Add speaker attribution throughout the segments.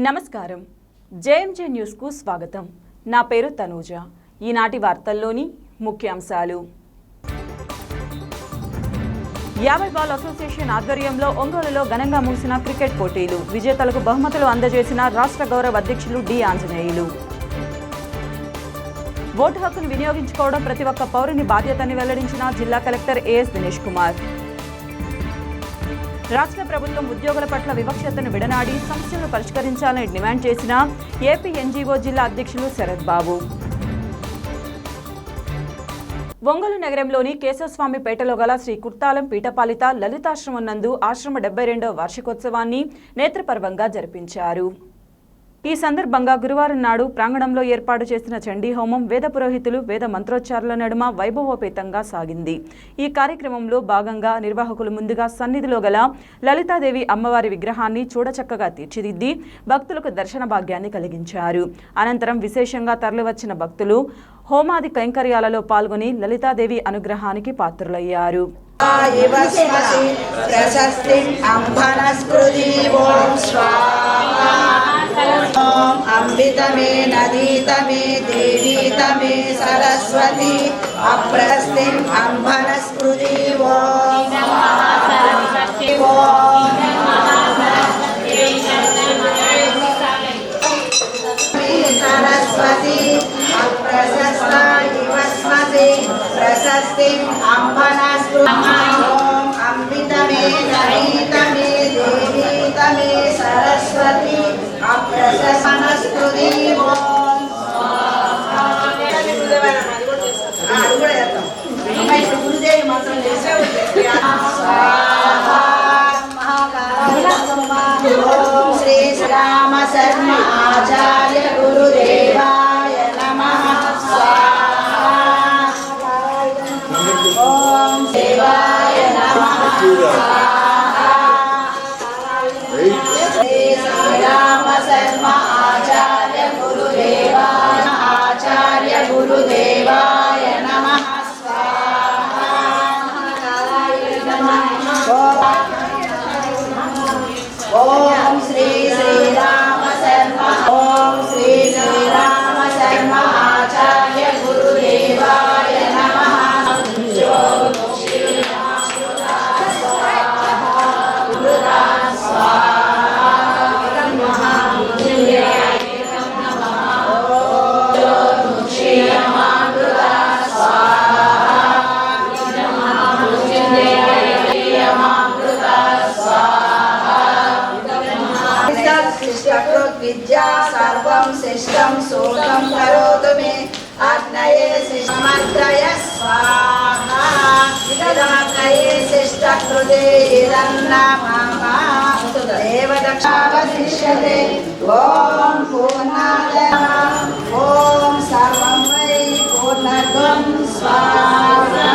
Speaker 1: నమస్కారం JMJ news కు స్వాగతం నా పేరు తనూజ ఈనాటి వార్తల్లోని ముఖ్యాంశాలు 50 బాల్ అసోసియేషన్ ఆధ్వర్యంలో ఒంగోలులో ఘనంగా ముగిసిన క్రికెట్ పోటీలు విజేతలకు బహుమతులు అందజేసిన రాష్ట్ర గౌరవ అధ్యక్షులు డి ఆంజనేయులు ఓటు హక్కును వినియోగించుకోవడం ప్రతి ఒక్క పౌరుని బాధ్యతని వెల్లడించిన జిల్లా కలెక్టర్ ఏఎస్ దినేష్ కుమార్ రాష్ట్ర ప్రభుత్వం ఉద్యోగుల పట్ల వివక్షతను విడనాడి సమస్యలను పరిష్కరించాలని డిమాండ్ చేసిన ఏపీ ఎన్జీఓ జిల్లా అధ్యక్షులు శరత్ బాబు ఒంగోలు నగరంలోని కేశవస్వామిపేటలో గల శ్రీ కుర్తాలం పీఠపాలిత లలితాశ్రమం నందు ఆశ్రమ 72వ వార్షికోత్సవాన్ని నేత్రపర్వంగా జరిపించారు. ఈ సందర్భంగా గురువారం నాడు ప్రాంగణంలో ఏర్పాటు చేసిన చండీ హోమం వేద పురోహితులు వేద మంత్రోచ్చారుల నడుమ వైభవోపేతంగా సాగింది. ఈ కార్యక్రమంలో భాగంగా నిర్వాహకులు ముందుగా సన్నిధిలో గల లలితాదేవి అమ్మవారి విగ్రహాన్ని చూడచక్కగా తీర్చిదిద్ది భక్తులకు దర్శన భాగ్యాన్ని కలిగించారు. అనంతరం విశేషంగా తరలివచ్చిన భక్తులు హోమాది కైంకర్యాలలో పాల్గొని లలితాదేవి అనుగ్రహానికి పాత్రులయ్యారు.
Speaker 2: अम्बितमे नदीतमे देवीतमे सरस्वती अप्रस्तिं अम्भनस्कृति सरस्वती अप्रशस्ता इवस्मते प्रशस्तिं अम्भनस्कृति अम्बितमे नदीतमे देवीतमे सरस्वती अप्रशस्मनस्कृति गुरुदेव मंत्र श्री राम शर्मा आचार्य गुरुदेवाय नमः ओम देवाय नमः राम शर्मा आचार्य गुरुदेवाय नमः ओम श्री राम शर्मा ओम श्री राम शर्मा आचार्य गुरुदेवाय नमः विद्या सर्वं शिष्टं सोतं करोतु मे अग्नये शिष्टमग्नय स्वाहा इदमग्नये शिष्टकृते इदन्नमः देवदक्षावशिष्यते ॐ पूर्णाय ॐ सर्वं वै पूर्णत्वं स्वाहा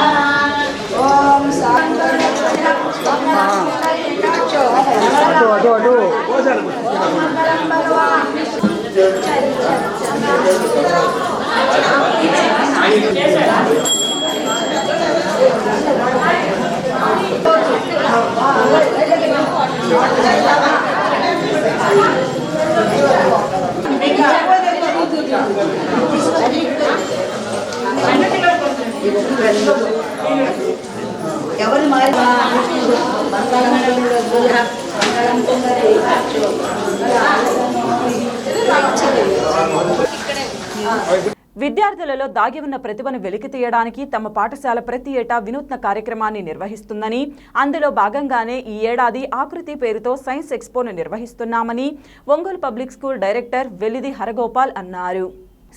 Speaker 2: ॐ ఎవరు మారి
Speaker 1: విద్యార్థులలో దాగి ఉన్న ప్రతిభను వెలికి తీయడానికి తమ పాఠశాల ప్రతి ఏటా వినూత్న కార్యక్రమాన్ని నిర్వహిస్తుందని అందులో భాగంగానే ఈ ఏడాది ఆకృతి పేరుతో సైన్స్ ఎక్స్పోను నిర్వహిస్తున్నామని Ongole public school director Velidi Haragopal అన్నారు.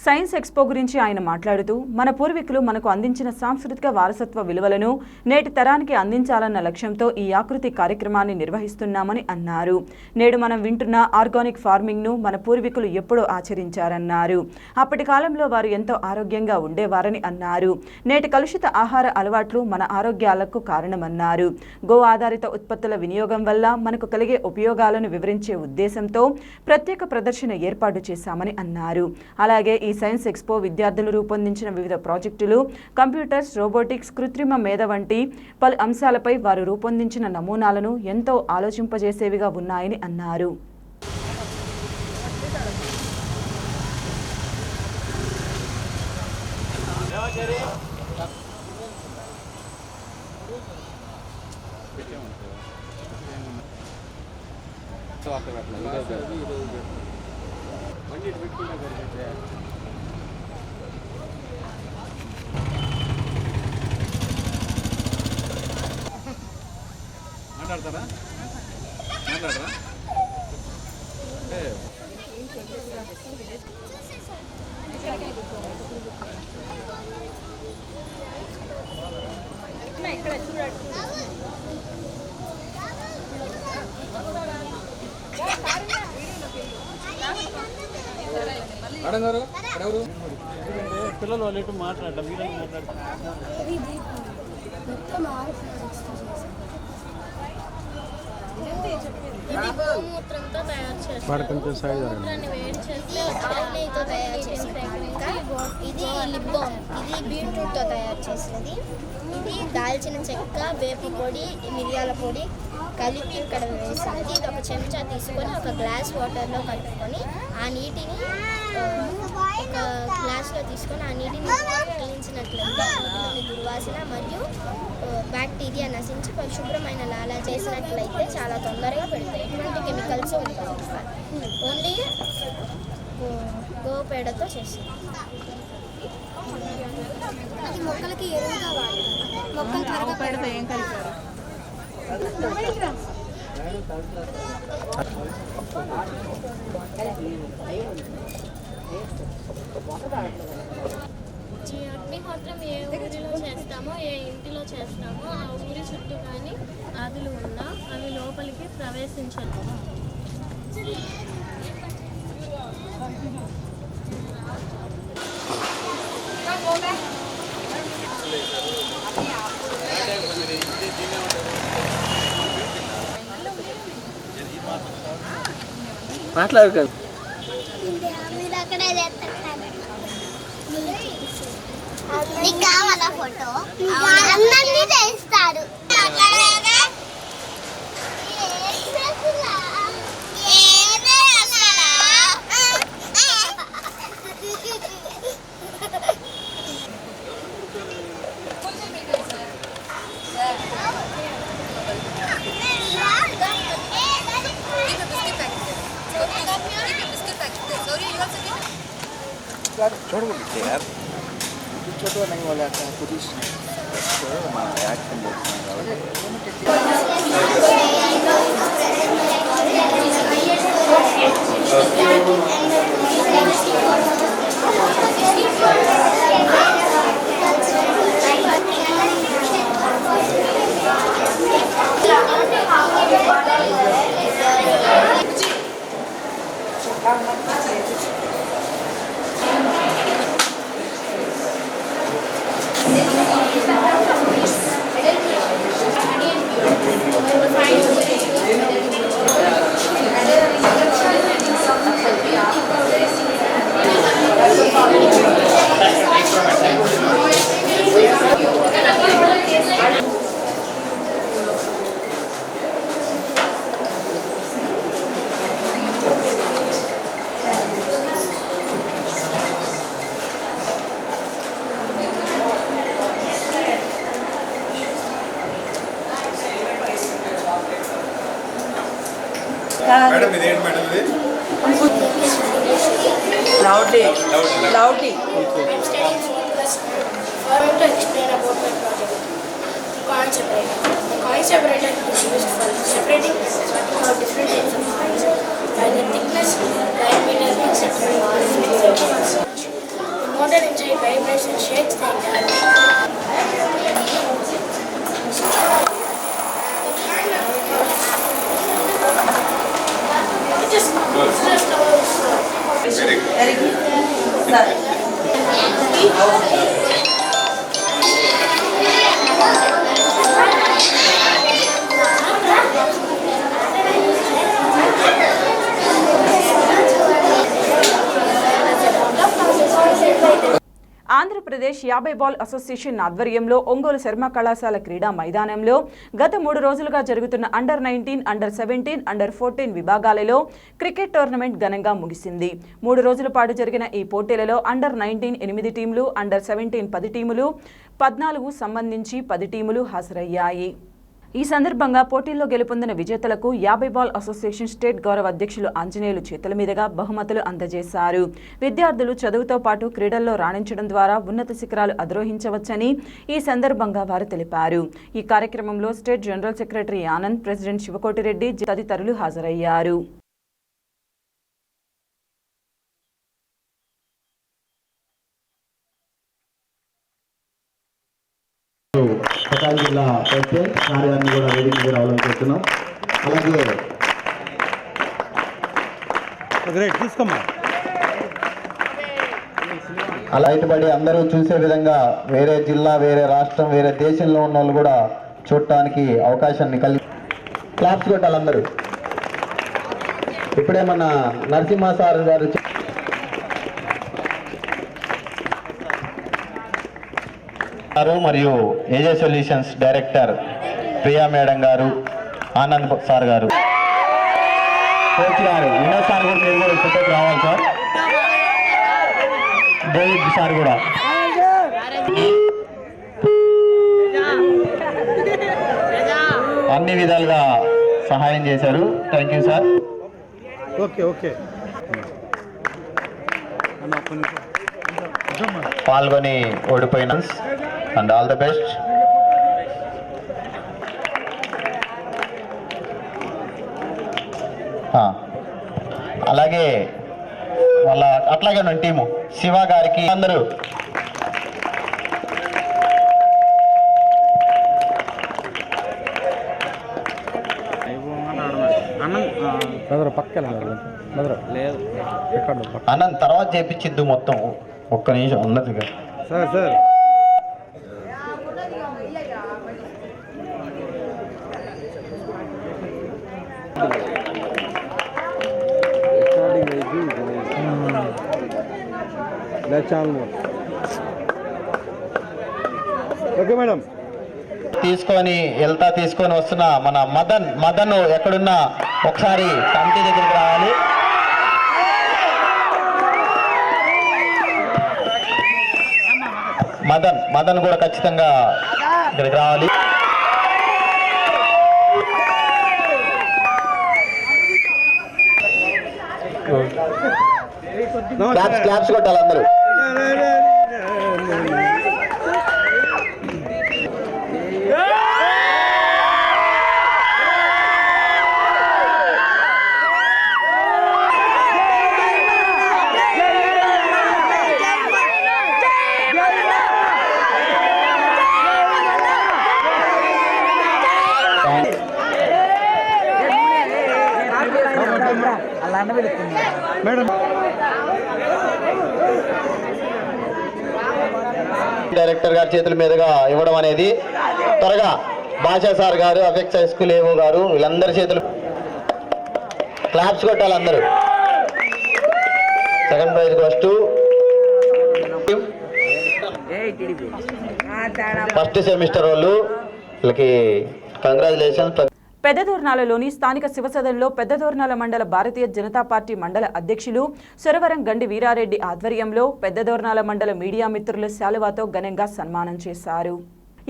Speaker 1: సైన్స్ ఎక్స్పో గురించి ఆయన మాట్లాడుతూ మన పూర్వీకులు మనకు అందించిన సాంస్కృతిక వారసత్వ విలువలను నేటి తరానికి అందించాలన్న లక్ష్యంతో ఈ ఆకృతి కార్యక్రమాన్ని నిర్వహిస్తున్నామని అన్నారు. నేడు మనం వింటున్న ఆర్గానిక్ ఫార్మింగ్ను మన పూర్వీకులు ఎప్పుడో ఆచరించారన్నారు. అప్పటి కాలంలో వారు ఎంతో ఆరోగ్యంగా ఉండేవారని అన్నారు. నేటి కలుషిత ఆహార అలవాట్లు మన ఆరోగ్యాలకు కారణమన్నారు. గో ఆధారిత ఉత్పత్తుల వినియోగం వల్ల మనకు కలిగే ఉపయోగాలను వివరించే ఉద్దేశంతో ప్రత్యేక ప్రదర్శన ఏర్పాటు చేశామని అన్నారు. అలాగే ఈ సైన్స్ ఎక్స్పో విద్యార్థులు రూపొందించిన వివిధ ప్రాజెక్టులు, కంప్యూటర్స్, రోబోటిక్స్, కృత్రిమ మేధ వంటి పలు అంశాలపై వారు రూపొందించిన నమూనాలను ఎంతో ఆలోచింపజేసేవిగా ఉన్నాయని అన్నారు.
Speaker 3: మాట్లాడతారా మాట్లాడరా
Speaker 4: ఇక్కడ చూడండి
Speaker 3: మేడం గారు ఎవరు పిల్లలు వాళ్ళు ఎటు మాట్లాడటం మీరు
Speaker 4: ఇది గోమూత్రంతో తయారు చేస్తారు. గోమూత్రాన్ని వేడి చేస్తే ఆవు నెయ్యితో తయారు చేసిన ఇది లిప్ బామ్, ఇది బీట్రూట్తో తయారు చేసినది. ఇది దాల్చిన చెక్క, వేప పొడి, మిరియాల పొడి కలిపి ఇక్కడ వేసినది. ఇది ఒక చెంచా తీసుకొని ఒక గ్లాస్ వాటర్లో కలుపుకొని ఆ నీటిని ఒక గ్లాస్లో తీసుకొని ఆ నీటిని పీల్చినట్లయితే నీటిలోని దుర్వాసన మరియు బ్యాక్టీరియా నశించి పరిశుభ్రమైన లాలా చేసినట్లయితే చాలా తొందరగా పెడతాయి. ఎటువంటి కెమికల్స్ ఉంటాయి, ఓన్లీ గోపేడతో చేస్తుంది. అది మొక్కలకి ఎరువుగా వాడతారు. మొక్కలు త్వరగా పెడతా ఏం కలిపారు. ఈ అగ్నిహోత్రం ఏ ఊరిలో చేస్తామో, ఏ ఇంటిలో చేస్తామో ఆ ఊరి చుట్టూ కానీ ఆదులు ఉన్నా అవి లోపలికి ప్రవేశించదు.
Speaker 3: మాట్లాడు కదా
Speaker 4: నీకు కావాలా ఫోటో? అందరినీ చేస్తారు.
Speaker 5: छोड़ बोलते यार छोटा नहीं वाला था पुलिस एक्शन
Speaker 3: మేడం ఇదేంటి మేడం ఇది
Speaker 2: Loudly. Loudly.
Speaker 4: I'm studying food plus to explain about my project. Coin separator. The coin separator is used for separating different types of coins by the thickness, diameter, etc. The motor inside vibrates and shakes the
Speaker 2: Very good. Sir.
Speaker 1: Andhra Pradesh Andhra Pradesh 50 ball association ఆధ్వర్యంలో ఒంగోలు శర్మ కళాశాల క్రీడా మైదానంలో గత 3 రోజులుగా జరుగుతున్న under 19, under 17, under 14 విభాగాలలో cricket tournament ఘనంగా ముగిసింది. 3 రోజుల పాటు జరిగిన ఈ పోటీలలో అండర్ 19 8 టీంలు, అండర్ 17 10 టీములు, 14 సంబంధించి 10 టీములు హాజరయ్యాయి. ఈ సందర్భంగా పోటీల్లో గెలుపొందిన విజేతలకు 50 బాల్ అసోసియేషన్ స్టేట్ గౌరవ అధ్యక్షులు ఆంజనేయులు చేతుల మీదుగా బహుమతులు అందజేశారు. విద్యార్థులు చదువుతో పాటు క్రీడల్లో రాణించడం ద్వారా ఉన్నత శిఖరాలు అధిరోహించవచ్చని ఈ సందర్భంగా వారు తెలిపారు. ఈ కార్యక్రమంలో state general secretary Anand, president Sivakotireddy తదితరులు హాజరయ్యారు.
Speaker 6: ప్రకాశం జిల్లా ప్రెసిడెంట్ కార్యాన్ని కూడా వేదికగా రావాలని కోరుతున్నాం. అలాగే
Speaker 3: తీసుకోమ్మా
Speaker 6: అలా బయటపడి అందరూ చూసే విధంగా వేరే జిల్లా, వేరే రాష్ట్రం, వేరే దేశంలో ఉన్న వాళ్ళు కూడా చూడటానికి అవకాశాన్ని క్లాప్స్ కొట్టాలి అందరూ. ఇప్పుడే మన నరసింహ సార్ గారు మరియు ఏజే సొల్యూషన్స్ డైరెక్టర్ ప్రియా మేడం గారు, ఆనంద్ సార్ గారు, కోచ్ గారు వినోద్ సార్ కూడా మీరు కూడా ఇప్పటికి రావాలి సార్. డేవిడ్ సార్ కూడా అన్ని విధాలుగా సహాయం చేశారు. Thank you sir.
Speaker 3: Okay okay
Speaker 6: పాల్గొని ఓడిపోయిన అండ్ ఆల్ ద బెస్ట్. అలాగే వాళ్ళ అట్లాగే ఉన్న టీము శివ గారికి అందరూ అన్నం తర్వాత చేపించిద్దు మొత్తం. ఒక్క నిమిషం ఉన్నదిగా
Speaker 3: సార్ సార్ ఓకే మేడం.
Speaker 6: తీసుకొని వస్తున్న మన మదన్ ఎక్కడున్నా ఒకసారి కమిటీ దగ్గరికి రావాలి. మదన్ కూడా ఖచ్చితంగా ఇక్కడికి రావాలి. క్లాప్స్ కొట్టాలి అందరూ. డైరెక్టర్ గారి చేతుల మీదుగా ఇవ్వడం అనేది త్వరగా భాషా సార్ గారు, అఫెక్స్ హై స్కూల్ ఏవో గారు, వీళ్ళందరి చేతులు క్లాప్స్ కొట్టాలి అందరూ. సెకండ్ ప్రైజ్ ఫస్ట్ సెమిస్టర్ వాళ్ళు, వీళ్ళకి కంగ్రాచులేషన్స్.
Speaker 1: పెద్దదోర్నాలలోని స్థానిక శివసదన్లో పెద్దదోర్నాల మండల భారతీయ జనతా పార్టీ మండల అధ్యక్షులు సురవరం గండి వీరారెడ్డి ఆధ్వర్యంలో పెద్దదోర్నాల మండల మీడియా మిత్రుల శాలువాతో ఘనంగా సన్మానం చేశారు.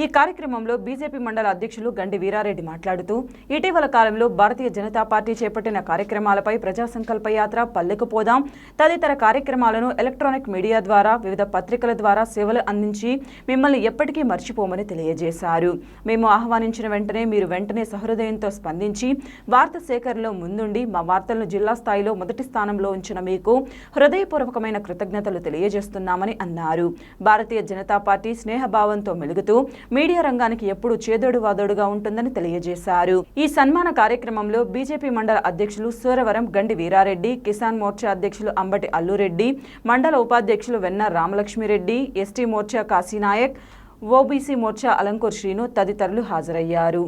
Speaker 1: ఈ కార్యక్రమంలో బీజేపీ మండల అధ్యక్షులు గండి వీరారెడ్డి మాట్లాడుతూ ఇటీవల కాలంలో భారతీయ జనతా పార్టీ చేపట్టిన కార్యక్రమాలపై ప్రజా సంకల్ప యాత్ర, పల్లెకు పోదాం తదితర కార్యక్రమాలను ఎలక్ట్రానిక్ మీడియా ద్వారా, వివిధ పత్రికల ద్వారా సేవలు అందించి మిమ్మల్ని ఎప్పటికీ మర్చిపోమని తెలియజేశారు. మేము ఆహ్వానించిన వెంటనే మీరు వెంటనే సహృదయంతో స్పందించి వార్త సేకరణలో ముందుండి మా వార్తలను జిల్లా స్థాయిలో మొదటి స్థానంలో ఉంచిన మీకు హృదయపూర్వకమైన కృతజ్ఞతలు తెలియజేస్తున్నామని అన్నారు. భారతీయ జనతా పార్టీ స్నేహభావంతో మెలుగుతూ మీడియా రంగానికి ఎప్పుడూ చేదోడు వాదోడుగా ఉంటుందని తెలియజేశారు. ఈ సన్మాన కార్యక్రమంలో బీజేపీ మండల అధ్యక్షులు సూరవరం గండి వీరారెడ్డి, కిసాన్ మోర్చా అధ్యక్షులు అంబటి అల్లురెడ్డి, మండల ఉపాధ్యక్షులు వెన్న రామలక్ష్మిరెడ్డి, ఎస్టీ మోర్చా కాశీనాయక్, ఓబీసీ మోర్చా అలంకూర్ శ్రీను తదితరులు హాజరయ్యారు.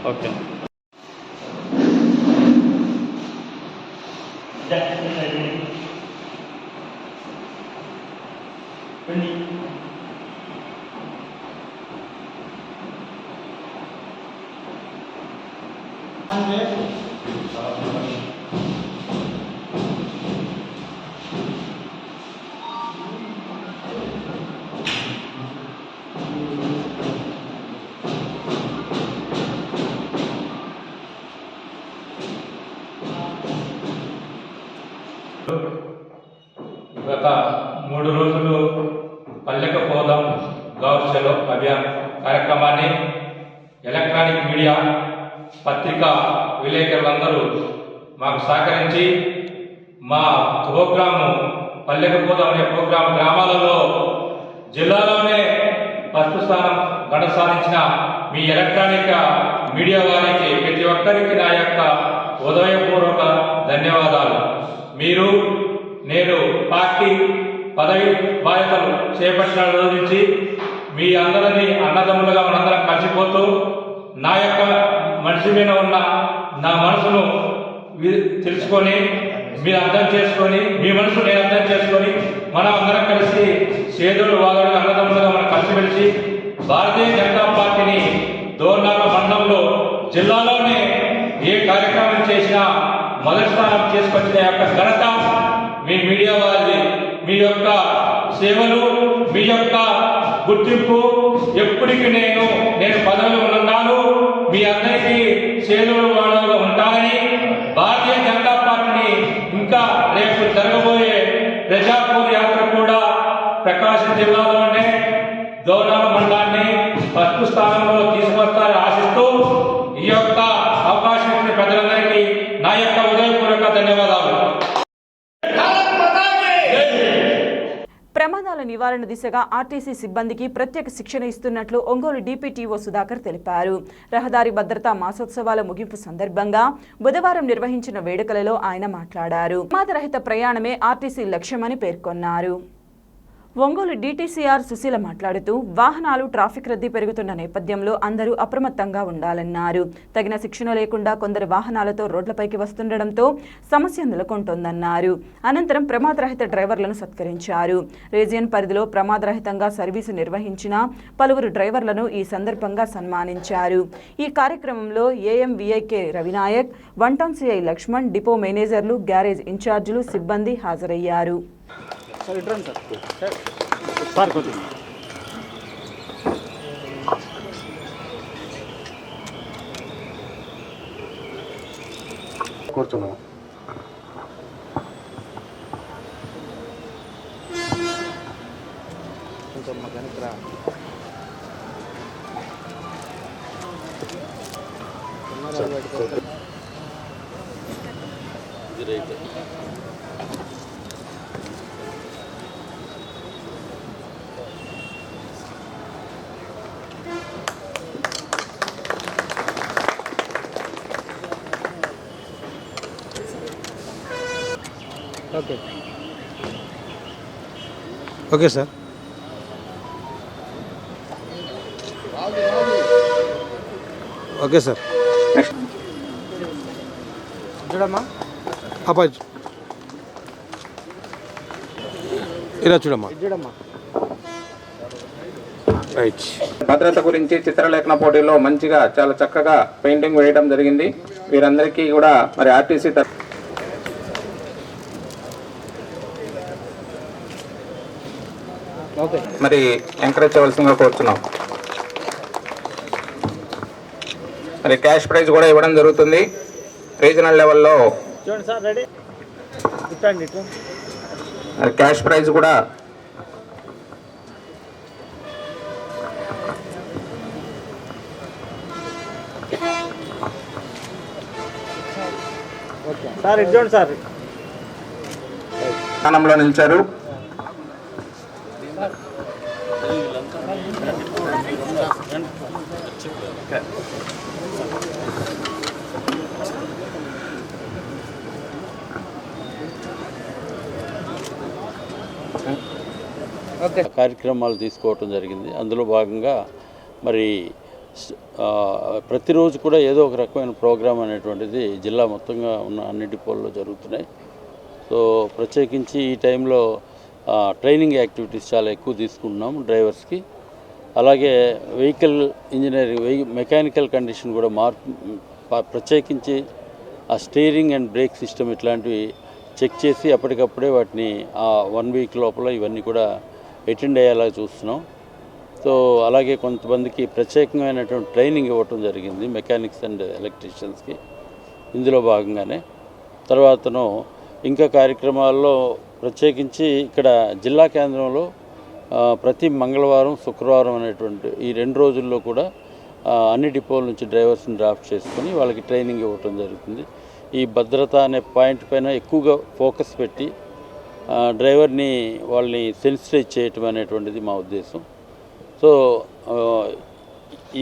Speaker 7: ఓకే.
Speaker 8: గత 3 రోజులు పల్లెకు పోదాం గౌర్ చలో అభియాన్ కార్యక్రమాన్ని ఎలక్ట్రానిక్ మీడియా పత్రికా విలేకరులందరూ మాకు సహకరించి మా ప్రోగ్రాము పల్లెకు పోదాం అనే ప్రోగ్రాం గ్రామాలలో జిల్లాలోనే ఫస్ట్ స్థానం గడ సాధించిన మీ ఎలక్ట్రానిక్ మీడియా వారికి ప్రతి ఒక్కరికి నా యొక్క ఉదయపూర్వక ధన్యవాదాలు. మీరు నేను పార్టీ పదవి బాధ్యతలు చేపట్టిన రోజు నుంచి మీ అందరినీ అన్నదమ్ములుగా మనందరం కలిసిపోతూ నా యొక్క మనిషి మీద ఉన్న నా మనసును తెలుసుకొని మీరు అర్థం చేసుకొని మీ మనసు నేను అర్థం చేసుకొని మనం అందరం కలిసి చేదులు వాదులు అన్నదమ్ములుగా మనం కలిసిమెలిసి భారతీయ జనతా పార్టీని దోర్నాల మండలంలో జిల్లాలోనే ఏ కార్యక్రమం చేసినా మొదటి స్థానం చేసుకొచ్చిన యొక్క ఘనత మీ మీడియా వారిది. మీ యొక్క సేవలు మీ యొక్క గుర్తింపు ఎప్పటికీ నేను పదవిలో ఉన్నాను. మీ అందరికీ సేవలు వాళ్ళగా ఉంటానని భారతీయ జనతా పార్టీని ఇంకా రేపు జరగబోయే ప్రజాపూర్ యాత్ర కూడా ప్రకాశం జిల్లాలోనే దోర్నాల మండలాన్ని ఫస్ట్ స్థానంలో తీసుకొస్తారని ఆశిస్తూ ఈ యొక్క అవకాశం ఇచ్చిన ప్రజలందరికీ నా యొక్క ఉదయపూర్వక ధన్యవాదాలు.
Speaker 1: ప్రమాదాల నివారణ దిశగా ఆర్టీసీ సిబ్బందికి ప్రత్యేక శిక్షణ ఇస్తున్నట్లు ఒంగోలు డిపిటిఓ సుధాకర్ తెలిపారు. రహదారి భద్రతా మాసోత్సవాల ముగింపు సందర్భంగా బుధవారం నిర్వహించిన వేడుకలలో ఆయన మాట్లాడారు. ప్రమాదరహిత ప్రయాణమే ఆర్టీసీ లక్ష్యమని పేర్కొన్నారు. ఒంగోలు డీటీసీఆర్ సుశీల మాట్లాడుతూ వాహనాలు ట్రాఫిక్ రద్దీ పెరుగుతున్న నేపథ్యంలో అందరూ అప్రమత్తంగా ఉండాలన్నారు. తగిన శిక్షణ లేకుండా కొందరు వాహనాలతో రోడ్లపైకి వస్తుండటంతో సమస్య నెలకొంటోందన్నారు. అనంతరం ప్రమాదరహిత డ్రైవర్లను సత్కరించారు. రీజియన్ పరిధిలో ప్రమాదరహితంగా సర్వీసు నిర్వహించిన పలువురు డ్రైవర్లను ఈ సందర్భంగా సన్మానించారు. ఈ కార్యక్రమంలో ఏఎంవీఐకే Ravinayak, one town CI Lakshman, depot మేనేజర్లు, గ్యారేజ్ ఇన్ఛార్జీలు, సిబ్బంది హాజరయ్యారు.
Speaker 3: కూర్చున్నాం. కొంచెం మెకానిక్ రా. Okay okay sir. Okay sir. చూడమ్మా అప్పా, ఇలా చూడమ్మా చూడమ్మా. రైట్.
Speaker 9: భద్రత గురించి చిత్రలేఖన పోటీలో మంచిగా చాలా చక్కగా పెయింటింగ్ వేయడం జరిగింది. వీరందరికీ కూడా మరి ఆర్టీసీ మరి ఎంకరేజ్ చేయవలసిందిగా కోరుతున్నాం. మరి క్యాష్ ప్రైజ్ కూడా ఇవ్వడం జరుగుతుంది. రీజనల్ లెవెల్లో క్యాష్ ప్రైజ్ కూడా
Speaker 3: సార్ ఇటు చూడండి సార్.
Speaker 9: స్థానంలో నిలిచారు.
Speaker 7: కార్యక్రమాలు తీసుకోవటం జరిగింది. అందులో భాగంగా మరి ప్రతిరోజు కూడా ఏదో ఒక రకమైన ప్రోగ్రాం అనేటువంటిది జిల్లా మొత్తంగా ఉన్న అన్ని డిపోల్లో జరుగుతున్నాయి. సో ప్రత్యేకించి ఈ టైంలో ట్రైనింగ్ యాక్టివిటీస్ చాలా ఎక్కువ తీసుకుంటున్నాం డ్రైవర్స్కి. అలాగే వెహికల్ ఇంజనీరింగ్ మెకానికల్ కండిషన్ కూడా ప్రత్యేకించి ఆ స్టీరింగ్ అండ్ బ్రేక్ సిస్టమ్ ఇట్లాంటివి చెక్ చేసి అప్పటికప్పుడే వాటిని ఆ 1 వీక్ లోపల ఇవన్నీ కూడా అటెండ్ అయ్యేలా చూస్తున్నాం. సో అలాగే కొంతమందికి ప్రత్యేకమైనటువంటి ట్రైనింగ్ ఇవ్వటం జరిగింది మెకానిక్స్ అండ్ ఎలక్ట్రీషియన్స్కి. ఇందులో భాగంగానే తర్వాతను ఇంకా కార్యక్రమాల్లో ప్రత్యేకించి ఇక్కడ జిల్లా కేంద్రంలో ప్రతి మంగళవారం శుక్రవారం అనేటువంటి ఈ 2 రోజుల్లో కూడా అన్ని డిపోల నుంచి డ్రైవర్స్ని డ్రాఫ్ట్ చేసుకొని వాళ్ళకి ట్రైనింగ్ ఇవ్వటం జరుగుతుంది. ఈ భద్రత అనే పాయింట్ పైన ఎక్కువగా ఫోకస్ పెట్టి డ్రైవర్ని వాళ్ళని సెన్సిటైజ్ చేయటం అనేటువంటిది మా ఉద్దేశం. సో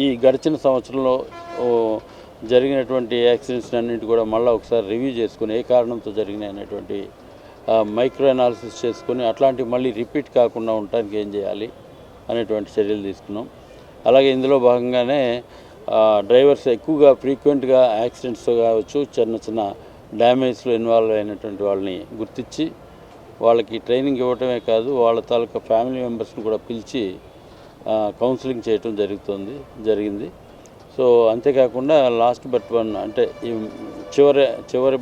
Speaker 7: ఈ గడిచిన సంవత్సరంలో జరిగినటువంటి యాక్సిడెంట్స్ అన్నింటి కూడా మళ్ళీ ఒకసారి రివ్యూ చేసుకుని ఏ కారణంతో జరిగినాయి అనేటువంటి మైక్రో అనాలిసిస్ చేసుకొని అట్లాంటివి మళ్ళీ రిపీట్ కాకుండా ఉండటానికి ఏం చేయాలి అనేటువంటి చర్యలు తీసుకున్నాం. అలాగే ఇందులో భాగంగానే డ్రైవర్స్ ఎక్కువగా ఫ్రీక్వెంట్గా యాక్సిడెంట్స్ కావచ్చు, చిన్న చిన్న డ్యామేజ్లో ఇన్వాల్వ్ అయినటువంటి వాళ్ళని గుర్తించి వాళ్ళకి ట్రైనింగ్ ఇవ్వటమే కాదు, వాళ్ళ తాలూకా ఫ్యామిలీ మెంబర్స్ని కూడా పిలిచి కౌన్సిలింగ్ చేయటం జరిగింది. సో అంతేకాకుండా లాస్ట్ బట్ వన్ అంటే ఈ చివరి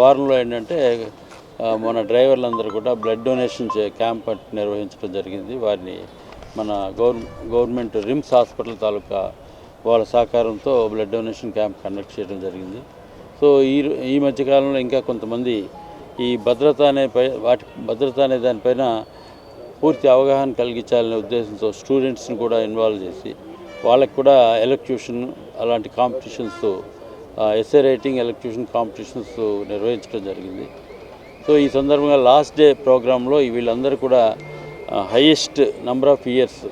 Speaker 7: వారంలో ఏంటంటే మన డ్రైవర్లందరూ కూడా బ్లడ్ డొనేషన్ క్యాంప్ నిర్వహించడం జరిగింది. వారిని మన గవర్నమెంట్ రిమ్స్ హాస్పిటల్ తాలూకా వాళ్ళ సహకారంతో బ్లడ్ డొనేషన్ క్యాంప్ కండక్ట్ చేయడం జరిగింది. సో ఈ మధ్యకాలంలో ఇంకా కొంతమంది ఈ భద్రత అనే దానిపైన పూర్తి అవగాహన కలిగించాలనే ఉద్దేశంతో స్టూడెంట్స్ని కూడా ఇన్వాల్వ్ చేసి వాళ్ళకి కూడా ఎలక్ట్యూషన్ అలాంటి competitions, essay writing elocution competitions నిర్వహించడం జరిగింది. సో ఈ సందర్భంగా లాస్ట్ డే ప్రోగ్రాంలో వీళ్ళందరూ కూడా highest number of years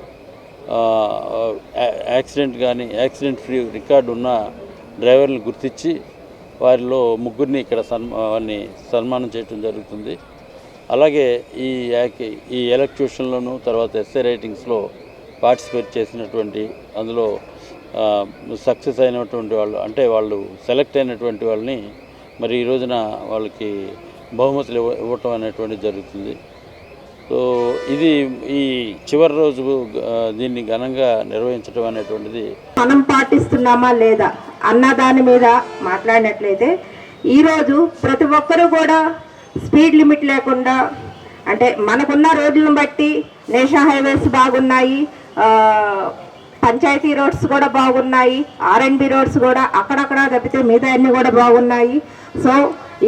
Speaker 7: accident free record ఉన్న డ్రైవర్ని గుర్తించి వారిలో 3 ఇక్కడ వారిని సన్మానం చేయడం జరుగుతుంది. అలాగే ఈ ఎలక్ట్యూషన్లోను తర్వాత ఎస్ఏ రైటింగ్స్లో పార్టిసిపేట్ చేసినటువంటి అందులో సక్సెస్ అయినటువంటి వాళ్ళు అంటే వాళ్ళు సెలెక్ట్ అయినటువంటి వాళ్ళని మరి ఈ రోజున వాళ్ళకి బహుమతులు ఇవ్వటం అనేటువంటిది జరుగుతుంది. సో ఇది ఈ చివరి రోజు దీన్ని ఘనంగా నిర్వహించడం అనేటువంటిది
Speaker 2: మనం పాటిస్తున్నామా లేదా అన్న దాని మీద మాట్లాడినట్లయితే ఈరోజు ప్రతి ఒక్కరూ కూడా స్పీడ్ లిమిట్ లేకుండా అంటే మనకున్న రోడ్లను బట్టి నేషనల్ హైవేస్ బాగున్నాయి, పంచాయతీ రోడ్స్ కూడా బాగున్నాయి, R&B రోడ్స్ కూడా అక్కడక్కడ తప్పితే మిగతా అన్నీ కూడా బాగున్నాయి. సో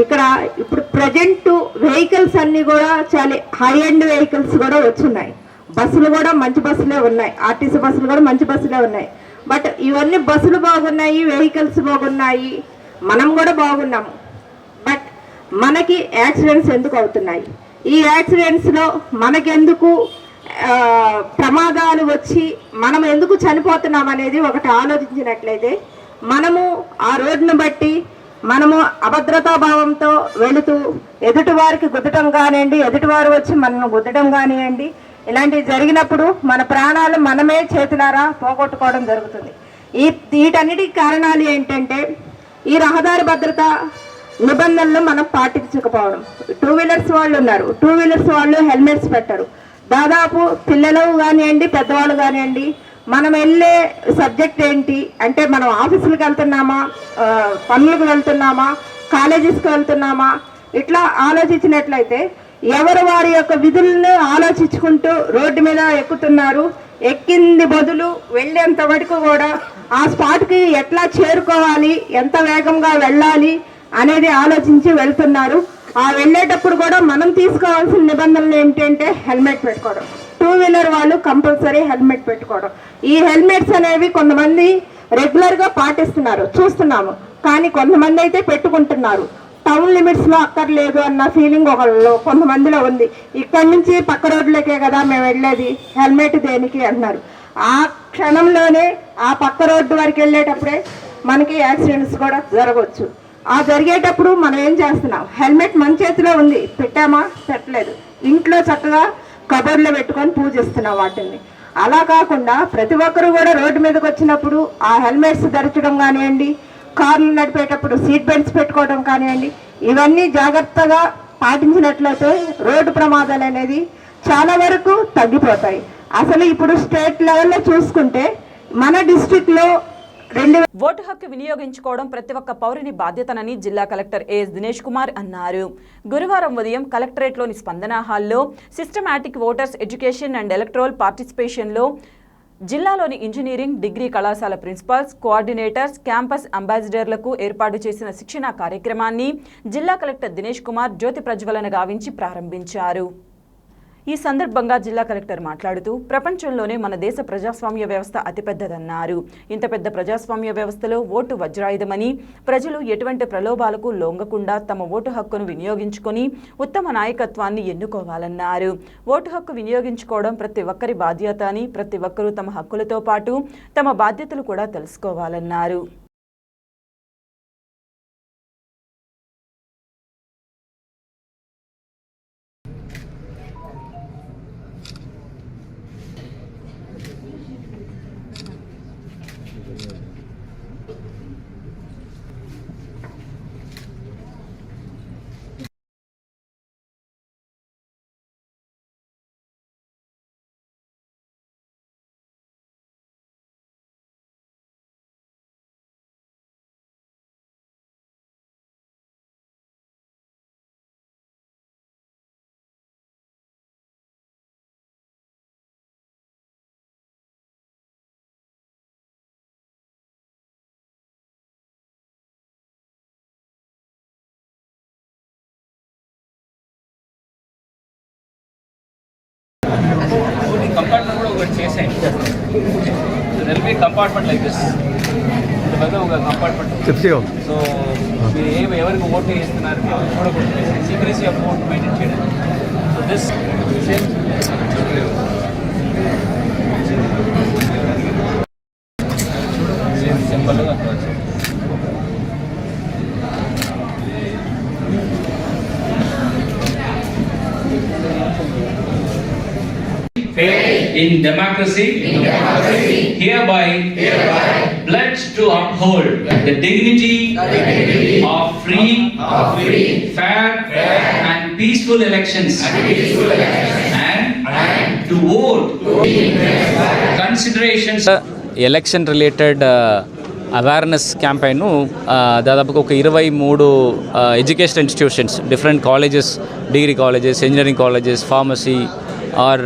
Speaker 2: ఇక్కడ ఇప్పుడు ప్రజెంట్ వెహికల్స్ అన్నీ కూడా చాలా హై ఎండ్ వెహికల్స్ కూడా వచ్చున్నాయి. బస్సులు కూడా మంచి బస్సులే ఉన్నాయి, ఆర్టీసీ బస్సులు కూడా మంచి బస్సులే ఉన్నాయి. బట్ ఇవన్నీ బస్సులు బాగున్నాయి, వెహికల్స్ బాగున్నాయి, మనం కూడా బాగున్నాము. బట్ మనకి యాక్సిడెంట్స్ ఎందుకు అవుతున్నాయి? ఈ యాక్సిడెంట్స్లో మనకెందుకు ప్రమాదాలు వచ్చి మనం ఎందుకు చనిపోతున్నాం అనేది ఒకటి ఆలోచించినట్లయితే మనము ఆ రోడ్డును బట్టి మనము అభద్రతా భావంతో వెళుతూ ఎదుటివారికి గుద్దటం కానివ్వండి, ఎదుటివారు వచ్చి మనల్ని గుద్దటం కానివ్వండి, ఇలాంటివి జరిగినప్పుడు మన ప్రాణాలు మనమే చేతులారా పోగొట్టుకోవడం జరుగుతుంది. వీటన్నిటికి కారణాలు ఏంటంటే ఈ రహదారి భద్రత నిబంధనలు మనం పాటించకపోవడం. 2 వీలర్స్ వాళ్ళు ఉన్నారు, 2 వీలర్స్ వాళ్ళు హెల్మెట్స్ పెట్టరు. దాదాపు పిల్లలు కానివ్వండి, పెద్దవాళ్ళు కానివ్వండి, మనం వెళ్ళే సబ్జెక్ట్ ఏంటి అంటే మనం ఆఫీసులకు వెళ్తున్నామా, పనులకు వెళ్తున్నామా, కాలేజెస్కి వెళ్తున్నామా, ఇట్లా ఆలోచించినట్లయితే ఎవరు వారి యొక్క విధులను ఆలోచించుకుంటూ రోడ్డు మీద ఎక్కుతున్నారు. ఎక్కింది బదులు వెళ్ళేంత వరకు కూడా ఆ స్పాట్కి ఎట్లా చేరుకోవాలి, ఎంత వేగంగా వెళ్ళాలి అనేది ఆలోచించి వెళ్తున్నారు. ఆ వెళ్ళేటప్పుడు కూడా మనం తీసుకోవాల్సిన నిబంధనలు ఏంటంటే హెల్మెట్ పెట్టుకోవడం. 2 వీలర్ వాళ్ళు కంపల్సరీ హెల్మెట్ పెట్టుకోవడం. ఈ హెల్మెట్స్ అనేవి కొంతమంది రెగ్యులర్గా పాటిస్తున్నారు, చూస్తున్నాము. కానీ కొంతమంది అయితే పెట్టుకుంటున్నారు. టౌన్ లిమిట్స్లో అక్కర్లేదు అన్న ఫీలింగ్ కొంతమందిలో ఉంది. ఇక్కడి నుంచి పక్క రోడ్లకే కదా మేము వెళ్ళేది, హెల్మెట్ దేనికి అంటున్నారు. ఆ క్షణంలోనే ఆ పక్క రోడ్డు వరకు వెళ్ళేటప్పుడే మనకి యాక్సిడెంట్స్ కూడా జరగవచ్చు. ఆ జరిగేటప్పుడు మనం ఏం చేస్తున్నాం, హెల్మెట్ మన చేతిలో ఉంది, పెట్టామా పెట్టలేదు, ఇంట్లో చక్కగా కబోర్డ్లో పెట్టుకొని పూజిస్తున్నాం వాటిని. అలా కాకుండా ప్రతి ఒక్కరు కూడా రోడ్డు మీదకి వచ్చినప్పుడు ఆ హెల్మెట్స్ ధరించడం కానివ్వండి, కార్లు నడిపేటప్పుడు సీట్ బెల్ట్స్ పెట్టుకోవడం కానివ్వండి, ఇవన్నీ జాగ్రత్తగా పాటించినట్లయితే రోడ్డు ప్రమాదాలు అనేది చాలా వరకు తగ్గిపోతాయి. అసలు ఇప్పుడు స్టేట్ లెవెల్లో చూసుకుంటే మన డిస్ట్రిక్ట్లో
Speaker 1: ఓటు హక్కు వినియోగించుకోవడం ప్రతి ఒక్క పౌరుని బాధ్యతనని జిల్లా కలెక్టర్ ఏఎస్ దినేష్ కుమార్ అన్నారు. గురువారం ఉదయం కలెక్టరేట్లోని స్పందన హాల్లో systematic voters education and electoral పార్టిసిపేషన్లో జిల్లాలోని ఇంజనీరింగ్, డిగ్రీ కళాశాల ప్రిన్సిపాల్స్, కోఆర్డినేటర్స్, క్యాంపస్ అంబాసిడర్లకు ఏర్పాటు చేసిన శిక్షణా కార్యక్రమాన్ని జిల్లా కలెక్టర్ దినేష్ కుమార్ జ్యోతి ప్రజ్వలన గావించి ప్రారంభించారు. ఈ సందర్భంగా జిల్లా కలెక్టర్ మాట్లాడుతూ ప్రపంచంలోనే మన దేశ ప్రజాస్వామ్య వ్యవస్థ అతిపెద్దదన్నారు. ఇంత పెద్ద ప్రజాస్వామ్య వ్యవస్థలో ఓటు వజ్రాయుధమని, ప్రజలు ఎటువంటి ప్రలోభాలకు లొంగకుండా తమ ఓటు హక్కును వినియోగించుకొని ఉత్తమ నాయకత్వాన్ని ఎన్నుకోవాలన్నారు. ఓటు హక్కు వినియోగించుకోవడం ప్రతి ఒక్కరి బాధ్యత అని, ప్రతి ఒక్కరూ తమ హక్కులతో పాటు తమ బాధ్యతలు కూడా తెలుసుకోవాలన్నారు.
Speaker 10: కంపార్ట్మెంట్ కూడా ఒకటి చేసాయి. There be compartment like this, ఒక కంపార్ట్మెంట్. సో మీరు ఎవరికి ఓటు వేస్తున్నారు కూడా సీక్రెసీ ఆఫ్ ఓట్ మెయింటైన్ చేయడం. సో దిస్ సింపుల్గా
Speaker 8: faith in democracy, hereby pledge to uphold the dignity of free, fair and peaceful elections and to vote considerations.
Speaker 10: Election related awareness campaign దాదాపుగా ఒక 23 educational institutions, different colleges, degree colleges, engineering colleges, pharmacy or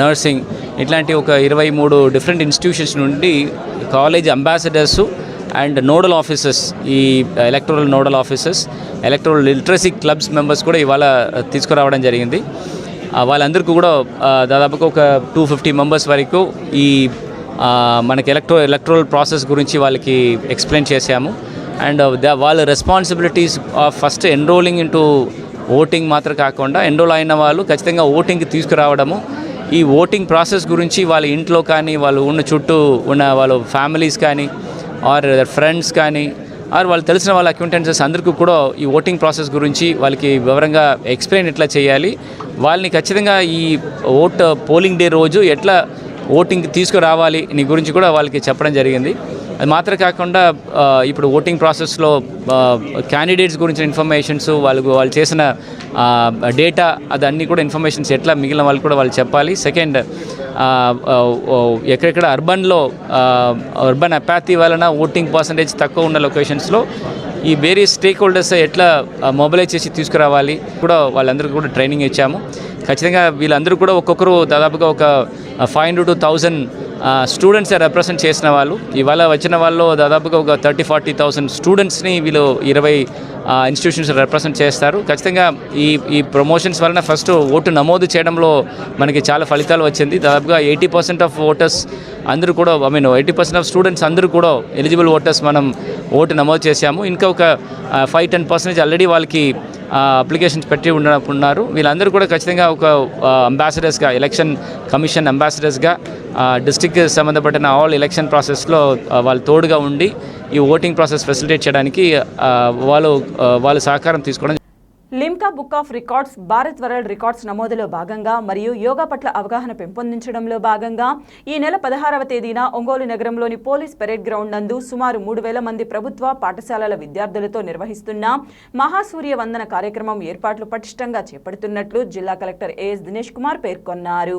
Speaker 10: nursing, ఇట్లాంటి ఒక 23 different institutions నుండి college ambassadors and nodal officers, ఈ electoral nodal officers, electoral literacy clubs members కూడా ఇవాళ తీసుకురావడం జరిగింది. వాళ్ళందరికీ కూడా దాదాపుగా ఒక 250 మెంబర్స్ వరకు ఈ మనకి ఎలక్టోరల్ ప్రాసెస్ గురించి వాళ్ళకి ఎక్స్ప్లెయిన్ చేశాము. అండ్ వాళ్ళ responsibilities first enrolling into voting మాత్రం కాకుండా ఎన్రోల్ అయిన వాళ్ళు ఖచ్చితంగా ఓటింగ్కి తీసుకురావడము, ఈ ఓటింగ్ ప్రాసెస్ గురించి వాళ్ళ ఇంట్లో కానీ వాళ్ళు ఉన్న చుట్టూ ఉన్న వాళ్ళ ఫ్యామిలీస్ కానీ ఆర్ ఫ్రెండ్స్ కానీ ఆర్ వాళ్ళు తెలిసిన వాళ్ళ అక్వింటెన్సెస్ అందరికీ కూడా ఈ ఓటింగ్ ప్రాసెస్ గురించి వాళ్ళకి వివరంగా ఎక్స్ప్లెయిన్ ఎట్లా చేయాలి, వాళ్ళని ఖచ్చితంగా ఈ పోలింగ్ డే రోజు ఎట్లా ఓటింగ్ తీసుకురావాలి నీ గురించి కూడా వాళ్ళకి చెప్పడం జరిగింది. అది మాత్రం కాకుండా ఇప్పుడు ఓటింగ్ ప్రాసెస్లో క్యాండిడేట్స్ గురించిన ఇన్ఫర్మేషన్స్, వాళ్ళు చేసిన డేటా, అదన్నీ కూడా ఇన్ఫర్మేషన్స్ ఎట్లా మిగిలిన వాళ్ళు కూడా వాళ్ళు చెప్పాలి. సెకండ్, ఎక్కడెక్కడ అర్బన్ అపాథీ వలన ఓటింగ్ పర్సంటేజ్ తక్కువ ఉన్న లొకేషన్స్లో ఈ వేరియస్ స్టేక్ హోల్డర్స్ ఎట్లా మొబిలైజ్ చేసి తీసుకురావాలి కూడా వాళ్ళందరికీ కూడా ట్రైనింగ్ ఇచ్చాము. ఖచ్చితంగా వీళ్ళందరూ కూడా ఒక్కొక్కరు దాదాపుగా ఒక 500 to 1000 స్టూడెంట్స్ రిప్రజెంట్ చేసిన వాళ్ళు. ఇవాళ వచ్చిన వాళ్ళు దాదాపుగా ఒక 30,000-40,000 స్టూడెంట్స్ని వీళ్ళు 20 ఇన్స్టిట్యూషన్స్ రిప్రజెంట్ చేస్తారు. ఖచ్చితంగా ఈ ప్రమోషన్స్ వలన ఫస్ట్ ఓటు నమోదు చేయడంలో మనకి చాలా ఫలితాలు వచ్చింది. దాదాపుగా 80% ఆఫ్ ఓటర్స్ అందరూ కూడా 80% ఆఫ్ స్టూడెంట్స్ అందరూ కూడా ఎలిజిబుల్ ఓటర్స్ మనం ఓటు నమోదు చేశాము. ఇంకా ఒక 5-10% ఆల్రెడీ వాళ్ళకి అప్లికేషన్స్ పెట్టి ఉన్నారు. వీళ్ళందరూ కూడా ఖచ్చితంగా ఒక అంబాసిడర్స్గా, ఎలక్షన్ కమిషన్ అంబాసిడర్స్గా డిస్ట్రిక్ట్ సంబంధపడిన ఆల్ ఎలక్షన్ ప్రాసెస్లో వాళ్ళు తోడుగా ఉండి ఈ ఓటింగ్ ప్రాసెస్ ఫెసిలిటేట్ చేయడానికి వాళ్ళు సహకారం తీసుకోవడం.
Speaker 1: Limca book of records Bharat world records నమోదులో భాగంగా మరియు యోగా పట్ల అవగాహన పెంపొందించడంలో భాగంగా ఈ నెల 16వ తేదీన ఒంగోలు నగరంలోని పోలీస్ పెరేడ్ గ్రౌండ్ నందు సుమారు 3,000 మంది ప్రభుత్వ పాఠశాలల విద్యార్థులతో నిర్వహిస్తున్న మహాసూర్య వందన కార్యక్రమం ఏర్పాట్లు పటిష్టంగా చేపడుతున్నట్లు జిల్లా కలెక్టర్ ఏఎస్ దినేష్ కుమార్ పేర్కొన్నారు.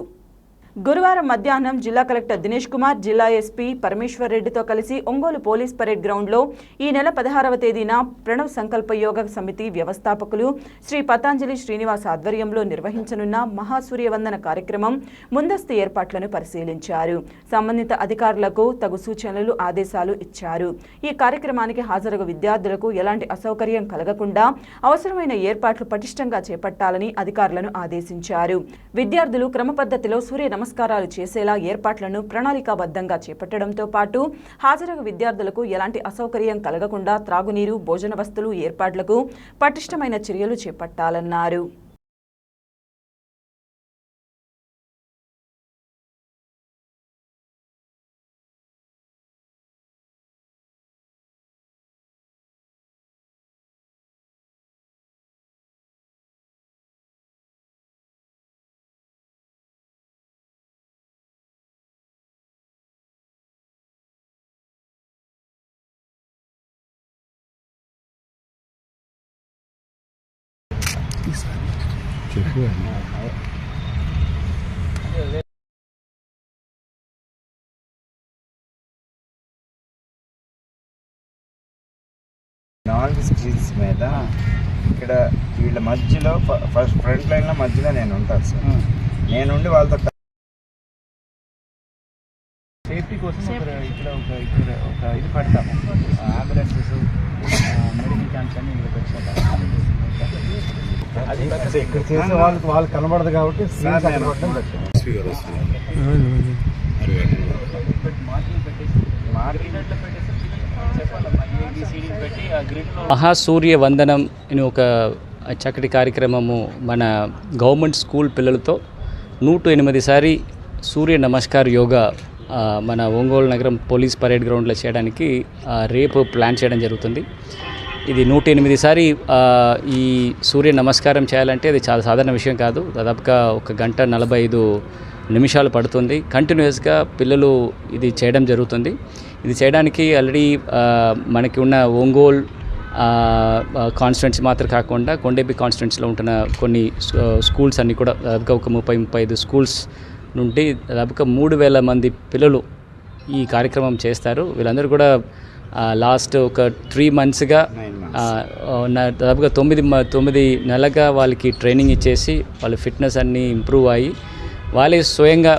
Speaker 1: గురువారం మధ్యాహ్నం జిల్లా కలెక్టర్ దినేష్ కుమార్, జిల్లా ఎస్పీ పరమేశ్వర్ రెడ్డితో కలిసి ఒంగోలు పోలీస్ పరేడ్ గ్రౌండ్లో ఈ నెల 16వ తేదీన ప్రణవ్ సంకల్ప యోగ సమితి వ్యవస్థాపకులు శ్రీ పతాంజలి శ్రీనివాస్ ఆధ్వర్యంలో నిర్వహించనున్న మహాసూర్యవందన కార్యక్రమం ముందస్తు ఏర్పాట్లను పరిశీలించారు. సంబంధిత అధికారులకు తగు సూచనలు, ఆదేశాలు ఇచ్చారు. ఈ కార్యక్రమానికి హాజరగు విద్యార్థులకు ఎలాంటి అసౌకర్యం కలగకుండా అవసరమైన ఏర్పాట్లు పటిష్టంగా చేపట్టాలని అధికారులను ఆదేశించారు. విద్యార్థులు క్రమపద్ధతిలో సూర్య నమస్కారాలు చేసేలా ఏర్పాట్లను ప్రణాళికాబద్ధంగా చేపట్టడంతో పాటు హాజరగు విద్యార్థులకు ఎలాంటి అసౌకర్యం కలగకుండా త్రాగునీరు, భోజన వస్తువులు ఏర్పాట్లకు పటిష్టమైన చర్యలు చేపట్టాలన్నారు.
Speaker 5: నాలుగు స్క్రీన్స్ మీద ఇక్కడ వీళ్ళ మధ్యలో ఫస్ట్ ఫ్రంట్ లైన్లో మధ్యలో నేను ఉంటాను సార్. నేనుండి వాళ్ళతో సేఫ్టీ కోసం ఇక్కడ ఒక ఇది పెడతాము. అంబులెన్సెస్, మెడికల్ క్యాంప్స్ అన్ని ఇక్కడ పెట్టాము. అది ఇక్కడ చేసే వాళ్ళు కనబడదు కాబట్టి
Speaker 10: మహాసూర్య వందనం అని ఒక చక్కటి కార్యక్రమము మన గవర్నమెంట్ స్కూల్ పిల్లలతో 108 సారి సూర్య నమస్కార్ యోగా మన ఒంగోలు నగరం పోలీస్ పరేడ్ గ్రౌండ్లో చేయడానికి రేపు ప్లాన్ చేయడం జరుగుతుంది. ఇది 108 సారి ఈ సూర్య నమస్కారం చేయాలంటే అది చాలా సాధారణ విషయం కాదు. దాదాపుగా 1 గంట 45 నిమిషాలు పడుతుంది. కంటిన్యూస్గా పిల్లలు ఇది చేయడం జరుగుతుంది. ఇది చేయడానికి ఆల్రెడీ మనకి ఉన్న ఒంగోలు కాన్స్టిట్యున్సీ మాత్రం కాకుండా కొండేపి కాన్స్టిట్యున్సీలో ఉంటున్న కొన్ని స్కూల్స్ అన్నీ కూడా దాదాపుగా ఒక 30-35 స్కూల్స్ నుండి దాదాపుగా 3,000 మంది పిల్లలు ఈ కార్యక్రమం చేస్తారు. వీళ్ళందరూ కూడా లాస్ట్ ఒక 3 మంత్స్గా దాదాపుగా 9 నెలలుగా వాళ్ళకి ట్రైనింగ్ ఇచ్చేసి వాళ్ళ ఫిట్నెస్ అన్నీ ఇంప్రూవ్ అయ్యి వాళ్ళే స్వయంగా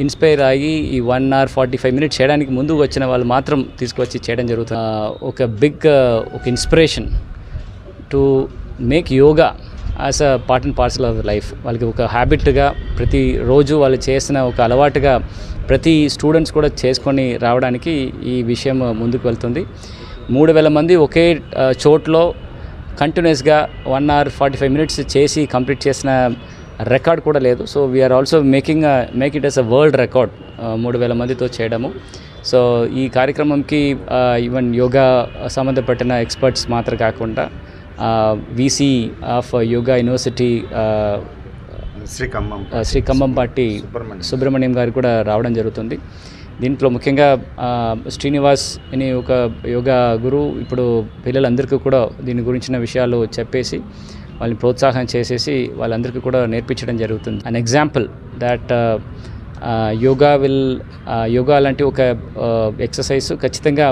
Speaker 10: ఇన్స్పైర్ అయ్యి ఈ 1 hour 45 minutes చేయడానికి ముందు వచ్చిన వాళ్ళు మాత్రం తీసుకొచ్చి చేయడం జరుగుతుంది. ఒక inspiration to make yoga as a part and parcel of life. వాళ్ళకి ఒక హ్యాబిట్గా ప్రతిరోజు వాళ్ళు చేసిన ఒక అలవాటుగా ప్రతి స్టూడెంట్స్ కూడా చేసుకొని రావడానికి ఈ విషయం ముందుకు వెళ్తుంది. 3,000 మంది ఒకే చోట్లో కంటిన్యూస్గా 1 hour 45 minutes చేసి కంప్లీట్ చేసిన రికార్డ్ కూడా లేదు. So we are also make it as a world record 3,000 మందితో చేయడము. సో ఈ కార్యక్రమంకి ఈవెన్ యోగా సంబంధపడిన ఎక్స్పర్ట్స్ మాత్రం కాకుండా VC of yoga university Shri Kambampati Subrahmanyam గారు కూడా రావడం జరుగుతుంది. దీంట్లో ముఖ్యంగా శ్రీనివాస్ అని ఒక యోగా గురువు ఇప్పుడు పిల్లలందరికీ కూడా దీని గురించిన విషయాలు చెప్పేసి వాళ్ళని ప్రోత్సాహం చేసేసి వాళ్ళందరికీ కూడా నేర్పించడం జరుగుతుంది. అన్ ఎగ్జాంపుల్ దట్ యోగా లాంటి ఒక ఎక్సర్సైజ్ ఖచ్చితంగా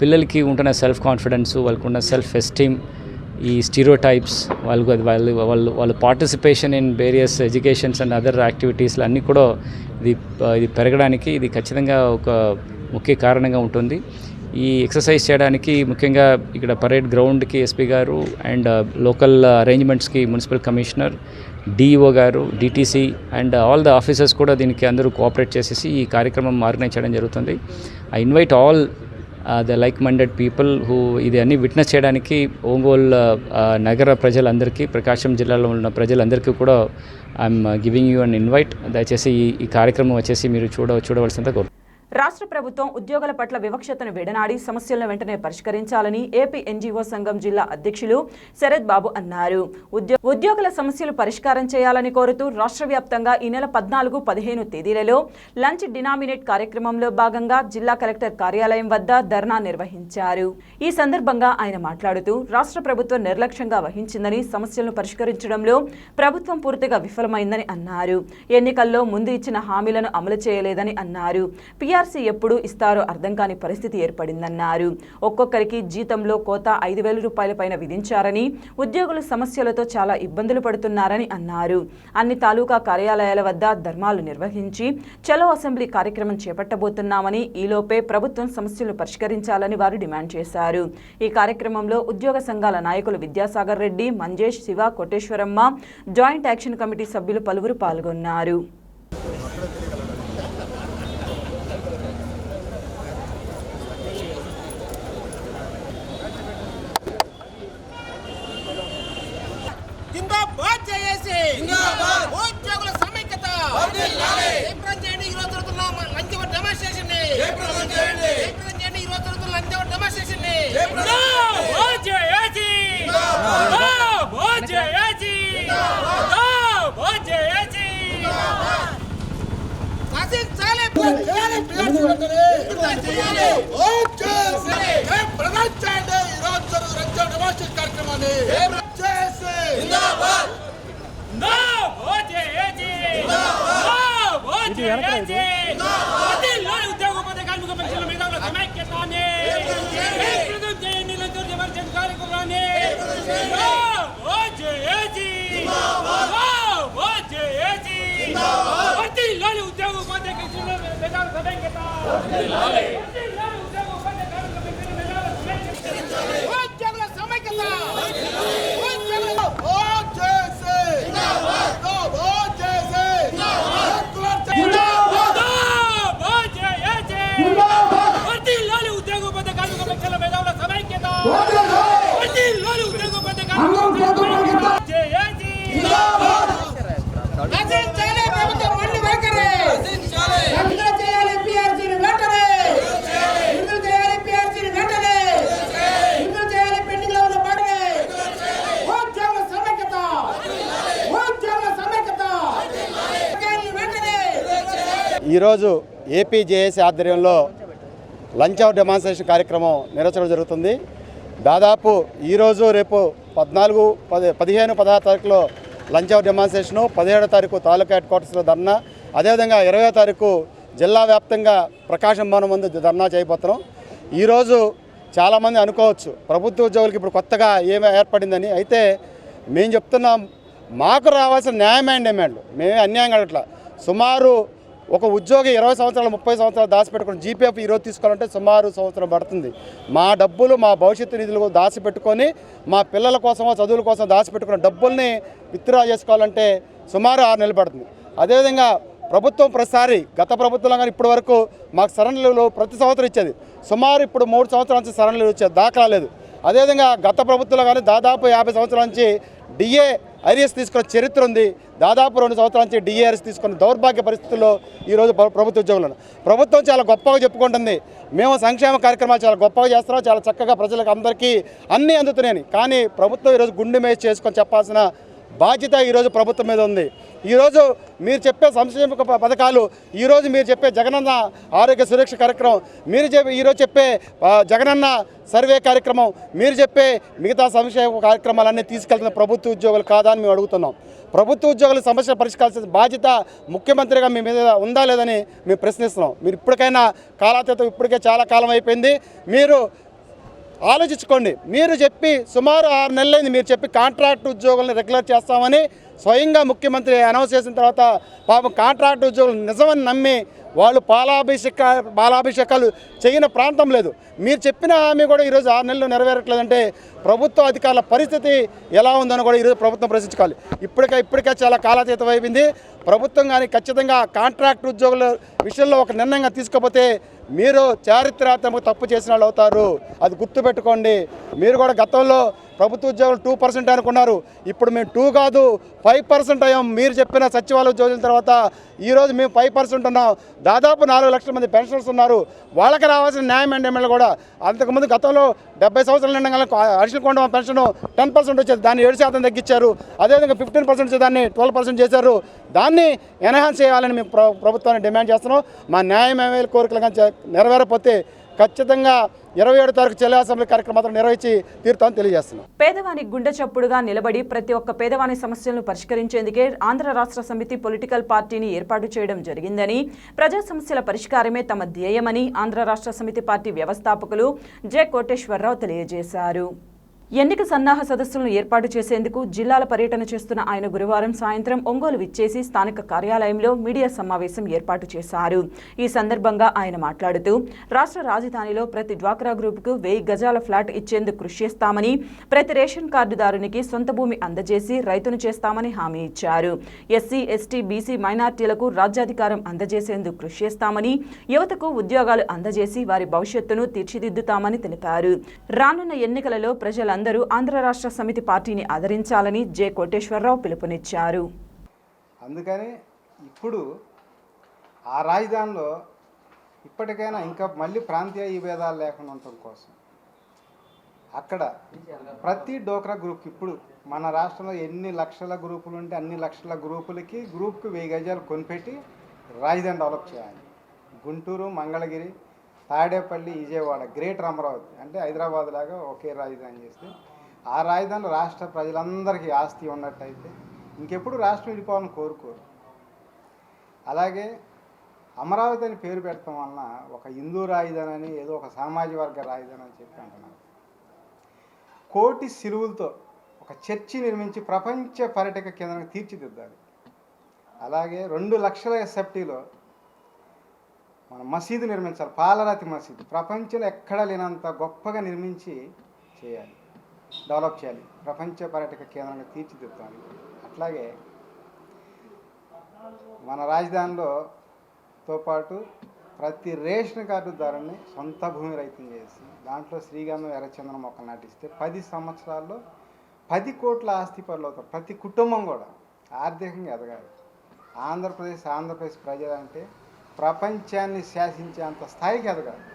Speaker 10: పిల్లలకి ఉంటున్న సెల్ఫ్ కాన్ఫిడెన్స్, వాళ్ళకు ఉన్న సెల్ఫ్ ఎస్టీమ్, ఈ స్టీరియోటైప్స్, వాళ్ళ participation in various educations and other యాక్టివిటీస్లు అన్నీ కూడా ఇది పెరగడానికి ఇది ఖచ్చితంగా ఒక ముఖ్య కారణంగా ఉంటుంది. ఈ ఎక్సర్సైజ్ చేయడానికి ముఖ్యంగా ఇక్కడ పరేడ్ గ్రౌండ్కి ఎస్పీ గారు అండ్ లోకల్ అరేంజ్మెంట్స్కి మున్సిపల్ కమిషనర్, డిఈఓ గారు, DTC and all the officers కూడా దీనికి అందరూ కోఆపరేట్ చేసేసి ఈ కార్యక్రమం ఆర్గనైజ్ చేయడం జరుగుతుంది. I invite all the like minded people who ఇది అన్ని విట్నెస్ చేయడానికి ఒంగోలు నగర ప్రజలందరికీ, ప్రకాశం జిల్లాలో ఉన్న ప్రజలందరికీ కూడా I'm giving you an invite. దయచేసి ఈ కార్యక్రమం వచ్చేసి మీరు చూడవలసిందిగా కోరు.
Speaker 1: రాష్ట్ర ప్రభుత్వం ఉద్యోగుల పట్ల వివక్షతను విడనాడి సమస్యలను వెంటనే పరిష్కరించాలని ఏపీ ఎన్జీఓ సంఘం జిల్లా అధ్యక్షులు శరత్ బాబు అన్నారు. ఉద్యోగుల సమస్యలు పరిష్కారం చేయాలని కోరుతూ రాష్ట్ర వ్యాప్తంగా ఈ నెల 14, 15 తేదీలలో లంచ్ డినామినేట్ కార్యక్రమంలో భాగంగా జిల్లా కలెక్టర్ కార్యాలయం వద్ద ధర్నా నిర్వహించారు. ఈ సందర్భంగా ఆయన మాట్లాడుతూ రాష్ట్ర ప్రభుత్వం నిర్లక్ష్యంగా వహించిందని, సమస్యలను పరిష్కరించడంలో ప్రభుత్వం పూర్తిగా విఫలమైందని అన్నారు. ఎన్నికల్లో ముందు ఇచ్చిన హామీలను అమలు చేయలేదని అన్నారు. పీఆర్సీ ఎప్పుడు ఇస్తారో అర్థం కాని పరిస్థితి ఏర్పడిందన్నారు. ఒక్కొక్కరికి జీతంలో కోత 5,000 రూపాయల పైన విధించారని, ఉద్యోగులు సమస్యలతో చాలా ఇబ్బందులు పడుతున్నారని అన్నారు. అన్ని తాలూకా కార్యాలయాల వద్ద ధర్మాలు నిర్వహించి చలో అసెంబ్లీ కార్యక్రమం చేపట్టబోతున్నామని, ఈలోపే ప్రభుత్వం సమస్యలు పరిష్కరించాలని వారు డిమాండ్ చేశారు. ఈ కార్యక్రమంలో ఉద్యోగ సంఘాల నాయకులు Vidyasagar Reddy, Manjesh, Shiva, Koteswaramma, joint action committee సభ్యులు పలువురు పాల్గొన్నారు.
Speaker 3: ఉద్యోగుల సమైక్యత చేయండి. ఈరోజు జరుగుతున్న లంచ్ డెమాన్స్ట్రేషన్ ని చేయండి. ఈరోజు జరుగుతున్న లంచ్ డెమాన్స్ట్రేషన్ ని కార్యక్రమాన్ని
Speaker 11: ఈరోజు ఏపీజేఏసీ ఆధ్వర్యంలో లంచ్ అవర్ డెమాన్స్ట్రేషన్ కార్యక్రమం నిర్వహించడం జరుగుతుంది. దాదాపు ఈరోజు రేపు 14, 15, 16 తారీఖులో లంచ్ అవర్ డెమాన్స్ట్రేషను, 17వ తారీఖు తాలూకా హెడ్ క్వార్టర్స్లో ధర్నా, అదేవిధంగా 20వ తారీఖు జిల్లా వ్యాప్తంగా ప్రకాశం భవనం ముందు ధర్నా చేయబోతున్నాం. ఈరోజు చాలామంది అనుకోవచ్చు ప్రభుత్వ ఉద్యోగులకి ఇప్పుడు కొత్తగా ఏమి ఏర్పడిందని. అయితే మేము చెప్తున్నాం, మాకు రావాల్సిన న్యాయమైన డిమాండ్లు మేమే అన్యాయంగా అట్లా. సుమారు ఒక ఉద్యోగి 20 సంవత్సరాలు 30 సంవత్సరాలు దాచిపెట్టుకుని జీపీఎఫ్ ఈరోజు తీసుకోవాలంటే సుమారు సంవత్సరం పడుతుంది. మా డబ్బులు, మా భవిష్యత్తు నిధులు దాచిపెట్టుకొని మా పిల్లల కోసమో చదువుల కోసం దాచిపెట్టుకున్న డబ్బుల్ని విత్డ్రా చేసుకోవాలంటే సుమారు 6 నెలలు పడుతుంది. అదేవిధంగా ప్రభుత్వం ప్రతిసారి గత ప్రభుత్వంలో కానీ ఇప్పటి వరకు మాకు సరెండర్లు ప్రతి సంవత్సరం ఇచ్చేది. సుమారు ఇప్పుడు 3 సంవత్సరాల నుంచి సరెండర్లు ఇచ్చేది దాఖలా లేదు. అదేవిధంగా గత ప్రభుత్వంలో కానీ దాదాపు 50 సంవత్సరాల నుంచి డిఏ ఐరియస్ తీసుకున్న చరిత్ర ఉంది. దాదాపు 2 సంవత్సరాల నుంచి డిఏఆర్ఎస్ తీసుకున్న దౌర్భాగ్య పరిస్థితుల్లో ఈరోజు ప్రభుత్వ ఉద్యోగులను ప్రభుత్వం చాలా గొప్పగా చెప్పుకుంటుంది. మేము సంక్షేమ కార్యక్రమాలు చాలా గొప్పగా చేస్తున్నాం, చాలా చక్కగా ప్రజలకు అందరికీ అన్నీ అందుతున్నాయని. కానీ ప్రభుత్వం ఈరోజు గుండె మేసి చేసుకొని చెప్పాల్సిన బాధ్యత ఈరోజు ప్రభుత్వం మీద ఉంది. ఈరోజు మీరు చెప్పే సంక్షేమ పథకాలు, ఈరోజు మీరు చెప్పే జగనన్న ఆరోగ్య సురక్ష కార్యక్రమం, ఈరోజు చెప్పే జగనన్న సర్వే కార్యక్రమం, మీరు చెప్పే మిగతా సంక్షేమ కార్యక్రమాలన్నీ తీసుకెళ్తున్న ప్రభుత్వ ఉద్యోగులు కాదా అని మేము అడుగుతున్నాం. ప్రభుత్వ ఉద్యోగుల సమస్య పరిష్కరించాల్సిన బాధ్యత ముఖ్యమంత్రిగా మీ మీద ఉందా లేదని మేము ప్రశ్నిస్తున్నాం. మీరు ఇప్పటికైనా కాలాతీతం, ఇప్పటికే చాలా కాలం అయిపోయింది, మీరు ఆలోచించుకోండి. మీరు చెప్పి సుమారు 6 నెలలైంది మీరు చెప్పి కాంట్రాక్ట్ ఉద్యోగులను రెగ్యులర్ చేస్తామని స్వయంగా ముఖ్యమంత్రి అనౌన్స్ చేసిన తర్వాత పాపం కాంట్రాక్ట్ ఉద్యోగులు నిజమని నమ్మి వాళ్ళు బాలాభిషేకాలు చేయని ప్రాంతం లేదు. మీరు చెప్పిన హామీ కూడా ఈరోజు 6 నెలలు నెరవేరట్లేదంటే ప్రభుత్వ అధికారుల పరిస్థితి ఎలా ఉందని కూడా ఈరోజు ప్రభుత్వం ప్రశ్నించుకోవాలి. ఇప్పటికే చాలా కాలాతీతం అయిపోయింది. ప్రభుత్వం కానీ ఖచ్చితంగా కాంట్రాక్ట్ ఉద్యోగుల విషయంలో ఒక నిర్ణయంగా తీసుకోకపోతే మీరు చారిత్రాత్మక తప్పు చేసిన వాళ్ళు అవుతారు. అది గుర్తుపెట్టుకోండి. మీరు కూడా గతంలో ప్రభుత్వ ఉద్యోగులు 2% అనుకున్నారు. ఇప్పుడు మేము 2 కాదు 5% అయ్యాం. మీరు చెప్పిన సచివాలయ ఉద్యోగుల తర్వాత ఈరోజు మేము 5% ఉన్నాం. దాదాపు 4 లక్షల మంది పెన్షనర్స్ ఉన్నారు. వాళ్ళకి రావాల్సిన న్యాయం అండ్ కూడా అంతకుముందు గతంలో 70 సంవత్సరాల నిండా అడిషనల్ కొండ పెన్షన్ 10% వచ్చేది, దాన్ని 7% తగ్గించారు. అదేవిధంగా 15% వచ్చే దాన్ని 12% చేశారు. దాన్ని ఎన్హాన్స్ చేయాలని మేము ప్రభుత్వాన్ని డిమాండ్ చేస్తున్నాం. మా న్యాయమైన కోరికలు కానీ నెరవేరకపోతే ఖచ్చితంగా 27వ తారీఖు చెల్లె అసెంబ్లీ కార్యక్రమాలు నిర్వహించి తీరుతామని తెలియజేస్తున్నాం.
Speaker 1: పేదవాని గుండె చప్పుడుగా నిలబడి ప్రతి ఒక్క పేదవాని సమస్యలను పరిష్కరించేందుకే ఆంధ్ర రాష్ట్ర సమితి పొలిటికల్ పార్టీని ఏర్పాటు చేయడం జరిగిందని, ప్రజా సమస్యల పరిష్కారమే తమ ధ్యేయమని ఆంధ్ర రాష్ట్ర సమితి పార్టీ వ్యవస్థాపకులు జె కోటేశ్వరరావు తెలియజేశారు. ఎన్నిక సన్నాహ సదస్సులను ఏర్పాటు చేసేందుకు జిల్లాల పర్యటన చేస్తున్న ఆయన గురువారం సాయంత్రం ఒంగోలు విచ్చేసి స్థానిక కార్యాలయంలో మీడియా సమావేశం ఏర్పాటు చేశారు. ఈ సందర్భంగా ఆయన మాట్లాడుతూ రాష్ట్ర రాజధానిలో ప్రతి డ్వాక్రా గ్రూపుకు 1000 గజాల ఫ్లాట్ ఇచ్చేందుకు కృషి చేస్తామని, ప్రతి రేషన్ కార్డుదారునికి సొంత భూమి అందజేసి రైతును చేస్తామని హామీ ఇచ్చారు. ఎస్సీ, ఎస్టీ, బీసీ, మైనార్టీలకు రాజ్యాధికారం అందజేసేందుకు కృషి చేస్తామని, యువతకు ఉద్యోగాలు అందజేసి వారి భవిష్యత్తును తీర్చిదిద్దుతామని తెలిపారు. రానున్న ఎన్నికలలో ప్రజలందరూ ఆంధ్ర రాష్ట్ర సమితి పార్టీని ఆదరించాలని జె కోటేశ్వరరావు పిలుపునిచ్చారు.
Speaker 12: అందుకని ఇప్పుడు ఆ రాజధానిలో ఇప్పటికైనా ఇంకా మళ్ళీ ప్రాంతీయ విభేదాలు లేకుండా ఉండటం కోసం అక్కడ ప్రతి డోక్రా గ్రూప్కి ఇప్పుడు మన రాష్ట్రంలో ఎన్ని లక్షల గ్రూపులు ఉంటే అన్ని లక్షల గ్రూపులకి 1000 గజాలు కొనిపెట్టి రాజధాని డెవలప్ చేయాలి. గుంటూరు, మంగళగిరి, తాడేపల్లి, విజయవాడ, గ్రేటర్ అమరావతి అంటే హైదరాబాద్ లాగా ఒకే రాజధాని చేస్తే ఆ రాజధానిలో రాష్ట్ర ప్రజలందరికీ ఆస్తి ఉన్నట్టయితే ఇంకెప్పుడు రాష్ట్రం విడిపోవాలని కోరుకోరు. అలాగే అమరావతి అని పేరు పెట్టడం వలన ఒక హిందూ రాజధాని అని, ఏదో ఒక సామాజిక వర్గ రాజధాని అని చెప్పి అంటున్నారు. కోటి సిలువులతో ఒక చర్చి నిర్మించి ప్రపంచ పర్యాటక కేంద్రంగా తీర్చిదిద్దాలి. అలాగే 2 లక్షల ఎస్ఎఫ్టీలో మన మసీదు నిర్మించాలి. పాలరాతి మసీదు ప్రపంచంలో ఎక్కడా లేనంత గొప్పగా నిర్మించి చేయాలి, డెవలప్ చేయాలి, ప్రపంచ పర్యాటక కేంద్రంగా తీర్చిదిద్దాలి. అట్లాగే మన రాజధానిలో పాటు ప్రతి రేషన్ కార్డుదారుని సొంత భూమి రైతుని చేసి దాంట్లో శ్రీగంధం, ఎర్రచందనం మొక్కలు నాటిస్తే 10 సంవత్సరాల్లో 10 కోట్ల ఆస్తి పనులు అవుతారు. ప్రతి కుటుంబం కూడా ఆర్థికంగా ఎదగాలి. ఆంధ్రప్రదేశ్ ప్రజలంటే ప్రపంచాన్ని శాసించే అంత స్థాయికి ఎదగాలి.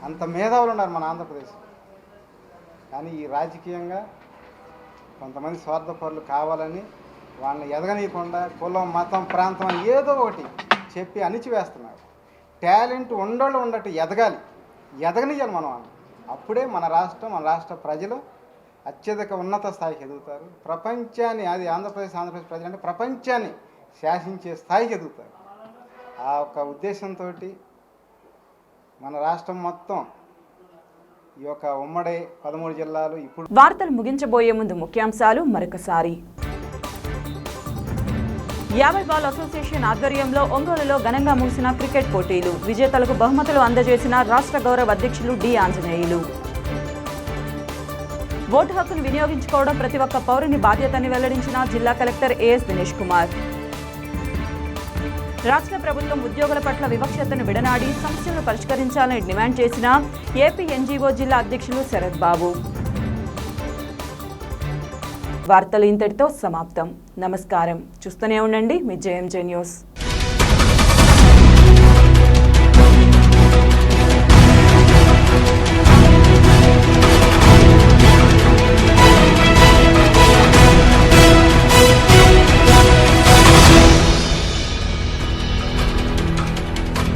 Speaker 12: అంత మేధావులు ఉన్నారు మన ఆంధ్రప్రదేశ్. కానీ ఈ రాజకీయంగా కొంతమంది స్వార్థపరులు కావాలని వాళ్ళని ఎదగనీయకుండా కులం, మతం, ప్రాంతం ఏదో ఒకటి చెప్పి అణిచివేస్తున్నారు. టాలెంట్ ఉండట్టు ఎదగనియాలి మనం. అప్పుడే మన రాష్ట్ర ప్రజలు అత్యధిక ఉన్నత స్థాయికి ఎదుగుతారు. ప్రపంచాన్ని, అది ఆంధ్రప్రదేశ్ ప్రజలు అంటే ప్రపంచాన్ని శాసించే స్థాయికి ఎదుగుతారు. ఆ ఒక ఉద్దేశంతో మన రాష్ట్రం మొత్తం ఈ యొక్క ఉమ్మడి 13 జిల్లాలు ఇప్పుడు.
Speaker 1: వార్తలు ముగించబోయే ముందు ముఖ్యాంశాలు మరొకసారి. 50 బాల్ అసోసియేషన్ ఆధ్వర్యంలో ఒంగోలులో ఘనంగా ముగిసిన క్రికెట్ పోటీలు. విజేతలకు బహుమతులు అందజేసిన రాష్ట్ర గౌరవ అధ్యక్షులు డి ఆంజనేయులు. ఓటు హక్కును వినియోగించుకోవడం ప్రతి ఒక్క పౌరుని బాధ్యతని వెల్లడించిన జిల్లా కలెక్టర్ ఏఎస్ దినేష్ కుమార్. రాష్ట్ర ప్రభుత్వం ఉద్యోగుల పట్ల వివక్షతను విడనాడి సమస్యలను పరిష్కరించాలని డిమాండ్ చేసిన ఏపీ ఎన్జీఓ జిల్లా అధ్యక్షులు శరత్ బాబు. వార్తలు ఇంతటితో సమాప్తం. నమస్కారం. చూస్తూనే ఉండండి మీ జేఎంజే న్యూస్.